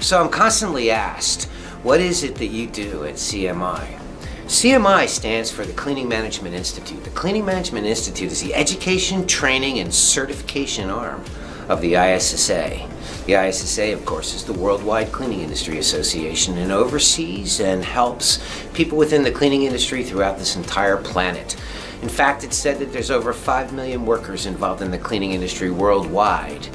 So I'm constantly asked, what is it that you do at CMI? CMI stands for the Cleaning Management Institute. The Cleaning Management Institute is the education, training, and certification arm of the ISSA. The ISSA, of course, is the Worldwide Cleaning Industry Association and oversees and helps people within the cleaning industry throughout this entire planet. In fact, it's said that there's over 5 million workers involved in the cleaning industry worldwide,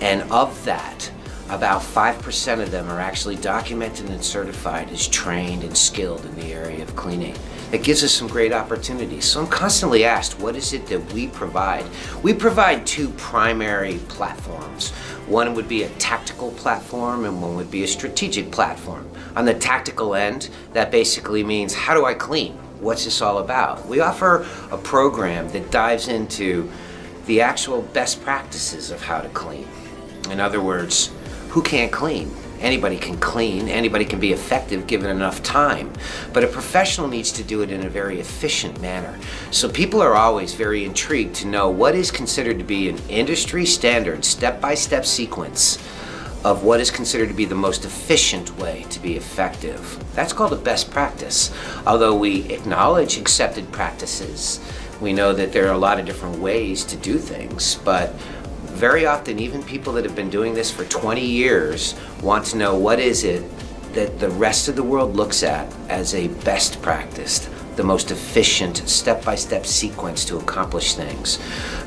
and of that, about 5% of them are actually documented and certified as trained and skilled in the area of cleaning. That gives us some great opportunities. So I'm constantly asked, what is it that we provide? We provide two primary platforms. One would be a tactical platform and one would be a strategic platform. On the tactical end, that basically means, how do I clean? What's this all about? We offer a program that dives into the actual best practices of how to clean. In other words, who can't clean? Anybody can clean, anybody can be effective given enough time, but a professional needs to do it in a very efficient manner. So people are always very intrigued to know what is considered to be an industry standard, step-by-step sequence of what is considered to be the most efficient way to be effective. That's called a best practice. Although we acknowledge accepted practices, we know that there are a lot of different ways to do things, but very often, even people that have been doing this for 20 years want to know what is it that the rest of the world looks at as a best practice, the most efficient step-by-step sequence to accomplish things.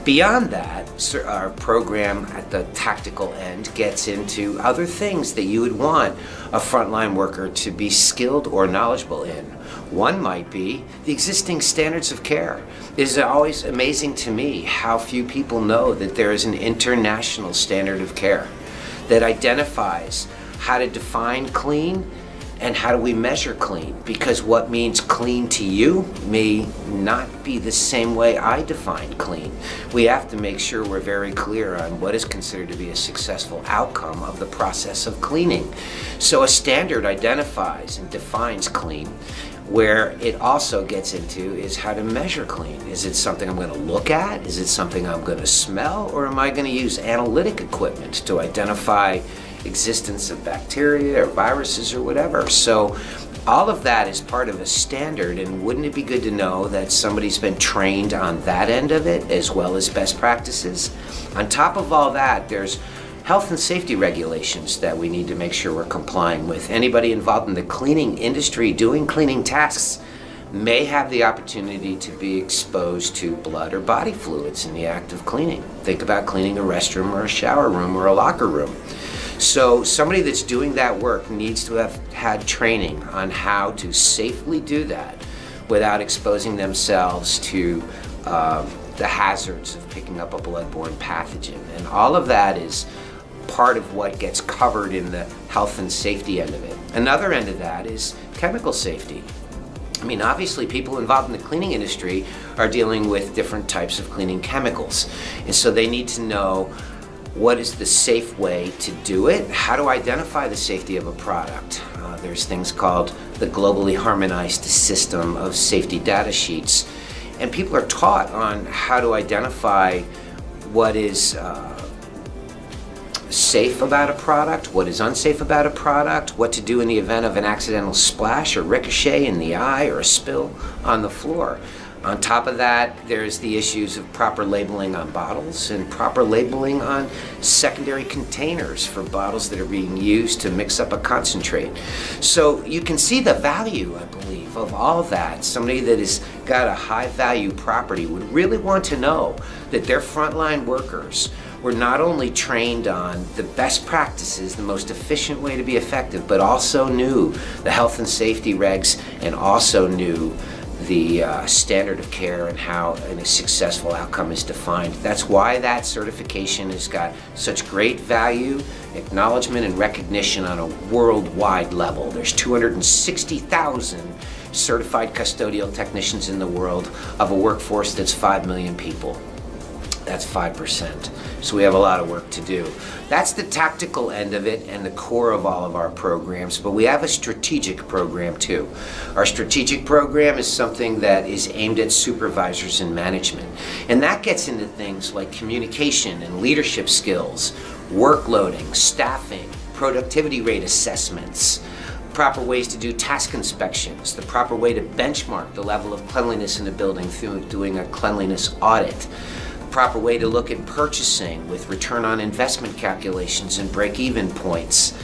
Beyond that, our program at the tactical end gets into other things that you would want a frontline worker to be skilled or knowledgeable in. One might be the existing standards of care. It is always amazing to me how few people know that there is an international standard of care that identifies how to define clean and how do we measure clean, because what means clean to you may not be the same way I define clean. We have to make sure we're very clear on what is considered to be a successful outcome of the process of cleaning. So a standard identifies and defines clean. Where it also gets into is how to measure clean. Is it something I'm going to look at? Is it something I'm going to smell? Or am I going to use analytic equipment to identify existence of bacteria or viruses or whatever? So all of that is part of a standard, and wouldn't it be good to know that somebody's been trained on that end of it as well as best practices? On top of all that, there's health and safety regulations that we need to make sure we're complying with. Anybody involved in the cleaning industry doing cleaning tasks may have the opportunity to be exposed to blood or body fluids in the act of cleaning. Think about cleaning a restroom or a shower room or a locker room. So somebody that's doing that work needs to have had training on how to safely do that without exposing themselves to the hazards of picking up a bloodborne pathogen. And all of that is part of what gets covered in the health and safety end of it. Another end of that is chemical safety. I mean, obviously people involved in the cleaning industry are dealing with different types of cleaning chemicals. And so they need to know what is the safe way to do it, how to identify the safety of a product. There's things called the globally harmonized system of safety data sheets. And people are taught on how to identify what is safe about a product, what is unsafe about a product, what to do in the event of an accidental splash or ricochet in the eye or a spill on the floor. On top of that, there's the issues of proper labeling on bottles and proper labeling on secondary containers for bottles that are being used to mix up a concentrate. So you can see the value, I believe, of all that. Somebody that has got a high value property would really want to know that their frontline workers were not only trained on the best practices, the most efficient way to be effective, but also knew the health and safety regs and also knew the standard of care and how a successful outcome is defined. That's why that certification has got such great value, acknowledgement, and recognition on a worldwide level. There's 260,000 certified custodial technicians in the world of a workforce that's 5 million people. That's 5%. So we have a lot of work to do. That's the tactical end of it and the core of all of our programs, but we have a strategic program too. Our strategic program is something that is aimed at supervisors and management. And that gets into things like communication and leadership skills, workloading, staffing, productivity rate assessments, proper ways to do task inspections, the proper way to benchmark the level of cleanliness in a building through doing a cleanliness audit, proper way to look at purchasing with return on investment calculations and break-even points.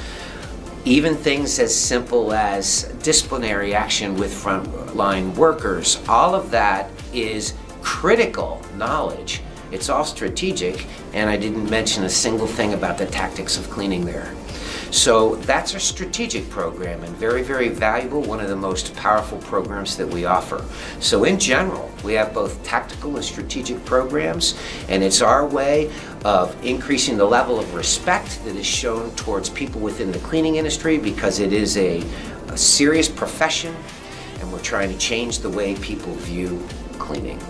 Even things as simple as disciplinary action with frontline workers. All of that is critical knowledge. It's all strategic, and I didn't mention a single thing about the tactics of cleaning there. So that's our strategic program, and very, very valuable, one of the most powerful programs that we offer. So in general, we have both tactical and strategic programs, and it's our way of increasing the level of respect that is shown towards people within the cleaning industry, because it is a serious profession, and we're trying to change the way people view cleaning.